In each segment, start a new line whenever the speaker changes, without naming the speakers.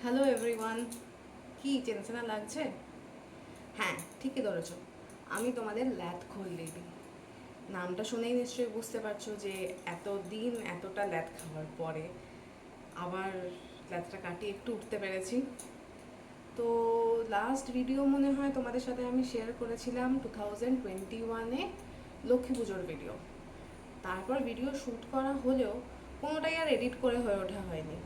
Hello everyone, কি চেনা লাগছে? হ্যাঁ, ঠিকই ধরেছ। আমি তোমাদের ল্যাথ খোল লেডি। নামটা শুনেই নিশ্চয়ই বুঝতে পারছো যে এতদিন এতটা ল্যাথ খাওয়ার পরে আবার ল্যাথটা কাটিয়ে একটু উঠতে পেরেছি। তো লাস্ট ভিডিও মনে হয় তোমাদের সাথে আমি শেয়ার করেছিলাম 2021-এ লক্ষ্মী পুজোর ভিডিও। তারপর ভিডিও শ্যুট করা হলেও কোনোটাই আর এডিট করে হয়ে ওঠা হয়নি।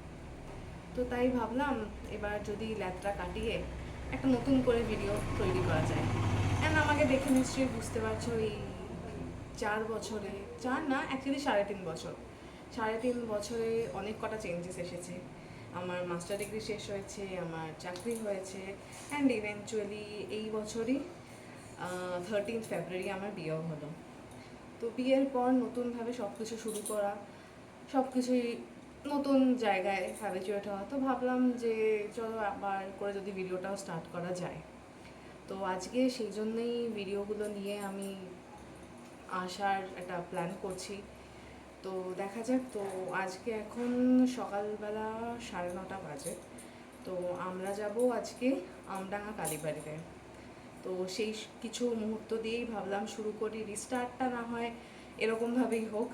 তো তাই ভাবলাম এবার যদি ল্যাথটা কাটিয়ে একটা নতুন করে ভিডিও তৈরি করা যায়। অ্যান্ড আমাকে দেখে নিশ্চয়ই বুঝতে পারছো এই 4 বছরে, 4 না অ্যাকচুয়ালি 3.5 বছর, 3.5 বছরে অনেক কটা চেঞ্জেস এসেছে। আমার মাস্টার ডিগ্রি শেষ হয়েছে, আমার চাকরি হয়েছে, অ্যান্ড ইভেনচুয়ালি এই বছরই 13 ফেব্রুয়ারি আমার বিয়েও হলো। তো বিয়ের পর নতুনভাবে সব কিছু শুরু করা, সব কিছুই নতুন জায়গায় হ্যাবিচুয়েট হওয়া। তো ভাবলাম যে চলো আবার করে যদি ভিডিওটাও স্টার্ট করা যায়। তো আজকে সেই জন্যই ভিডিওগুলো নিয়ে আমি আসার একটা প্ল্যান করছি। তো দেখা যাক। তো আজকে এখন সকালবেলা 9:30 বাজে। তো আমরা যাব আজকে আমডাঙ্গা কালীবাড়িতে। তো সেই কিছু মুহূর্ত দিয়েই ভাবলাম শুরু করি, রিস্টার্টটা না হয় এরকমভাবেই হোক।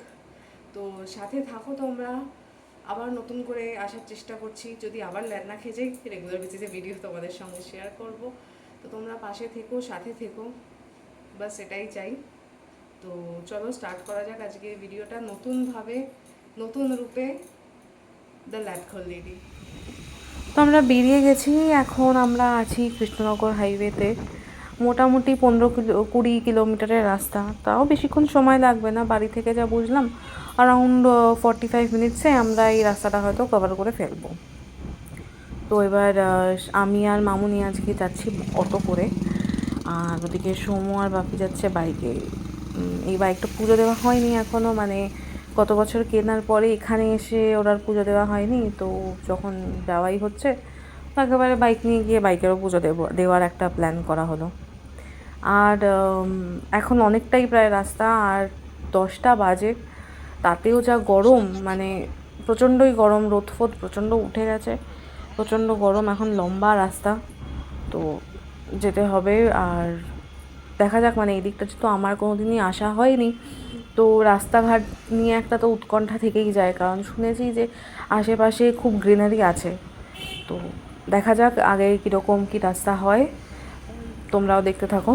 তো সাথে থাকো তোমরা। আবার নতুন করে আসার চেষ্টা করছি, যদি আবার ল্যাদ না খেয়ে যাই রেগুলার বেসিসে ভিডিও তোমাদের সঙ্গে শেয়ার করব। তো তোমরা পাশে থেকো, সাথে থেকো, বাস এটাই চাই। তো চলো স্টার্ট করা যাক আজকে ভিডিওটা নতুনভাবে, নতুন রূপে, দ্য ল্যাথখোল লেডি। তো আমরা বেরিয়ে গেছি, এখন আমরা আছি কৃষ্ণনগর হাইওয়েতে। মোটামুটি 15-20 কিলোমিটারের রাস্তা, তাও বেশিক্ষণ সময় লাগবে না। বাড়ি থেকে যা বুঝলাম অ্যারাউন্ড 45 মিনিটসে আমরা এই রাস্তাটা হয়তো কভার করে ফেলবো। তো এবার আমি আর মামুনি আজকে যাচ্ছি অটো করে, আর ওদিকে সোমু আর বাপি যাচ্ছে বাইকে। এই বাইকটা পুজো দেওয়া হয়নি এখনও, মানে গত বছর কেনার পরে এখানে এসে ওরা পুজো দেওয়া হয়নি। তো যখন যাওয়াই হচ্ছে তো একেবারে বাইক নিয়ে গিয়ে বাইকেরও পুজো দেওয়ার একটা প্ল্যান করা হলো। আর এখন অনেকটাই প্রায় রাস্তা, আর 10টা বাজে, তাতেও যা গরম, মানে প্রচণ্ডই গরম। রোদ ফোদ প্রচণ্ড উঠে গেছে, প্রচণ্ড গরম। এখন লম্বা রাস্তা, তো যেতে হবে। আর দেখা যাক, মানে এই দিকটা তো আমার কোনো দিনই আসা হয়নি, তো রাস্তাঘাট নিয়ে একটা তো উৎকণ্ঠা থেকেই যায়, কারণ শুনেছি যে আশেপাশে খুব গ্রিনারি আছে। তো দেখা যাক আগে কীরকম কী রাস্তা হয়, তোমরাও দেখতে থাকো।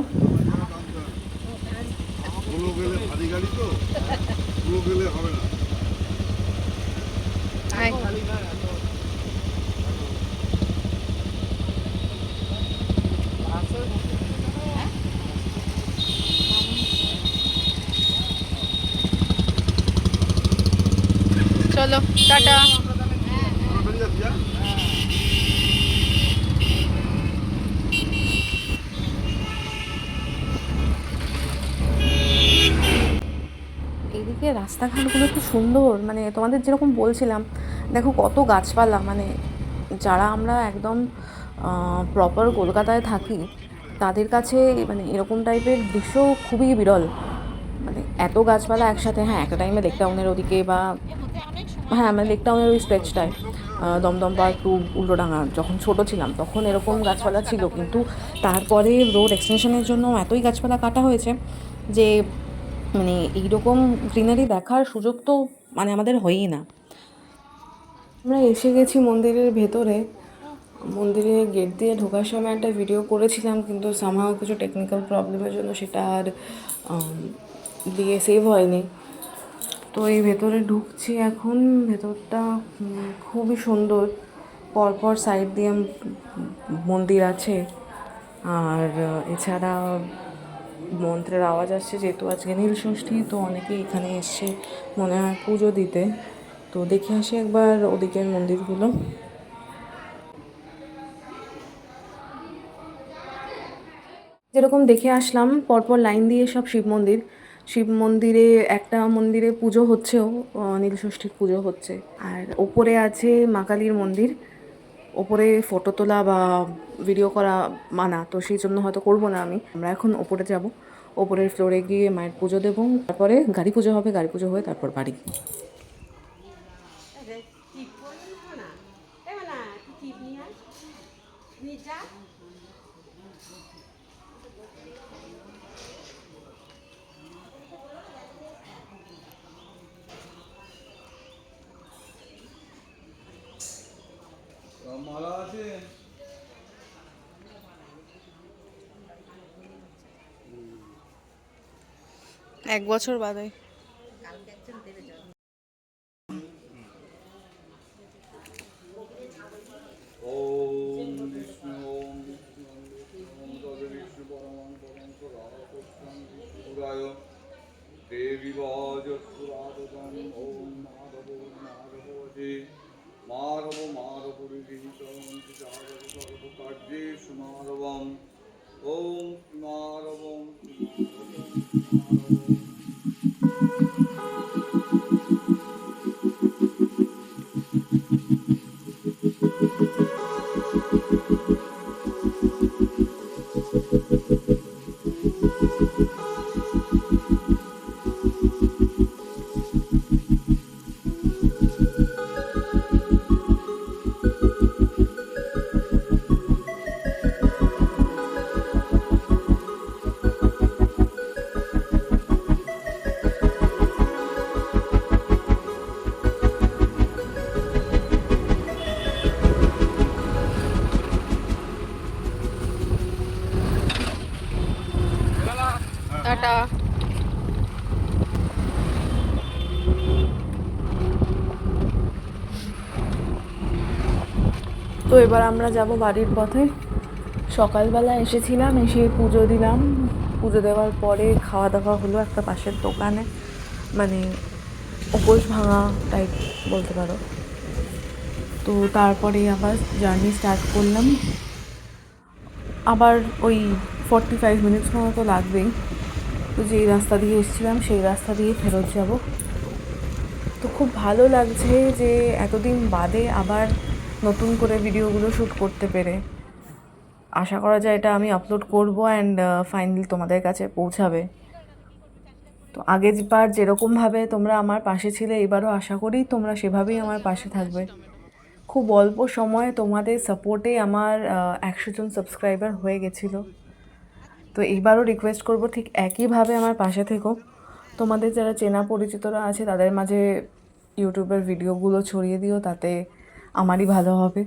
চলো টাটা। এইদিকে রাস্তাঘাটগুলো কি সুন্দর, মানে তোমাদের যেরকম বলছিলাম, দেখো কত গাছপালা। মানে যারা আমরা একদম প্রপার কলকাতায় থাকি তাদের কাছে মানে এরকম টাইপের দৃশ্য খুবই বিরল। মানে এত গাছপালা একসাথে। হ্যাঁ, একটা টাইমে লেক টাউনের ওদিকে বা হ্যাঁ মানে লেক টাউনের ওই স্ট্রেচটায়, দমদম পার্ক টু উল্টোডাঙা, যখন ছোট ছিলাম তখন এরকম গাছপালা ছিল। কিন্তু তারপরে রোড এক্সটেনশনের জন্য এতই গাছপালা কাটা হয়েছে যে মানে এইরকম গ্রিনারি দেখার সুযোগ তো মানে আমাদের হয়ই না। আমরা এসে গেছি মন্দিরের ভেতরে। মন্দিরে গেট দিয়ে ঢোকার সময় একটা ভিডিও করেছিলাম, কিন্তু সামহাও কিছু টেকনিক্যাল প্রবলেমের জন্য সেটা আর দিয়ে সেভ হয়নি। তো এই ভেতরে ঢুকছি এখন। ভেতরটা খুবই সুন্দর, পরপর সাইড দিয়ে মন্দির আছে। আর এছাড়া মন্ত্রের আওয়াজ আসছে, যেহেতু আজকে নীলষষ্ঠী, তো অনেকেই এখানে এসছে মনে হয় পুজো দিতে। তো দেখে আসি একবার ওদিকের মন্দিরগুলো। যেরকম দেখে আসলাম, পরপর লাইন দিয়ে সব শিব মন্দির। শিব মন্দিরে একটা মন্দিরে পুজো হচ্ছেও, নীলষষ্ঠীর পুজো হচ্ছে। আর ওপরে আছে মা কালীর মন্দির। ওপরে ফটো তোলা বা ভিডিও করা মানা, তো সেই জন্য হয়তো করবো না আমি। আমরা এখন ওপরে যাব, ওপরের ফ্লোরে গিয়ে মায়ের পুজো দেবো, তারপরে গাড়ি পুজো হবে, গাড়ি পুজো হয়ে তারপর বাড়ি।
মালা আছে।
1 বছর বাদে।
ওম বিষ্ণু ওম বিষ্ণু ওম বিষ্ণু ওম তদ বিষ্ণু পরমং পরমং সদাকৃষ্ণং বিষ্ণুরায় দেবী বজৎপুরাদং ওম মাধব মাধবজে মাধব মাধবরিহি সর্ব সর্বকার্যেষু মাধবম ওম মাধবম মাধবম।
টাটা। তো এবার আমরা যাব বাড়ির পথে। সকালবেলা এসেছিলাম, এসে পুজো দিলাম। পুজো দেওয়ার পরে খাওয়া দাওয়া হলো একটা পাশের দোকানে, মানে উপোস ভাঙা টাইপ বলতে পারো। তো তারপরে আবার জার্নি স্টার্ট করলাম। আবার ওই 45 মিনিটস মতো লাগবেই। তো যেই রাস্তা দিয়ে এসেছিলাম সেই রাস্তা দিয়ে ফেরত যাব। তো খুব ভালো লাগছে যে এতদিন বাদে আবার নতুন করে ভিডিওগুলো শ্যুট করতে পেরে। আশা করা যায় এটা আমি আপলোড করব অ্যান্ড ফাইনালি তোমাদের কাছে পৌঁছাবে। তো আগেরবার যেরকমভাবে তোমরা আমার পাশে ছিলে, এবারও আশা করি তোমরা সেভাবেই আমার পাশে থাকবে। খুব অল্প সময়ে তোমাদের সাপোর্টে আমার 100 জন সাবস্ক্রাইবার হয়ে গেছিলো। তো এইবারও রিকোয়েস্ট করব ঠিক একইভাবে আমার পাশে থেকো। তোমাদের যারা চেনা পরিচিতরা আছে তাদের মাঝে ইউটিউবের ভিডিওগুলো ছড়িয়ে দিও, তাতে আমারই ভালো হবে।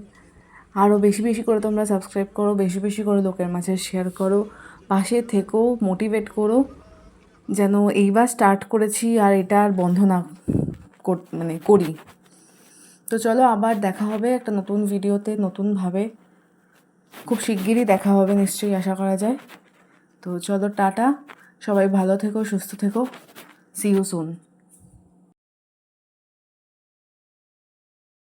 আরও বেশি বেশি করে তোমরা সাবস্ক্রাইব করো, বেশি বেশি করে লোকের মাঝে শেয়ার করো, পাশে থেকো, মোটিভেট করো, যেন এইবার স্টার্ট করেছি আর এটা আর বন্ধ না করি। তো চলো আবার দেখা হবে একটা নতুন ভিডিওতে, নতুনভাবে। খুব শিগগিরই দেখা হবে নিশ্চয়ই, আশা করা যায়। তো চলো টাটা, সবাই ভালো থেকো, সুস্থ থেকো, সি ইউ সুন।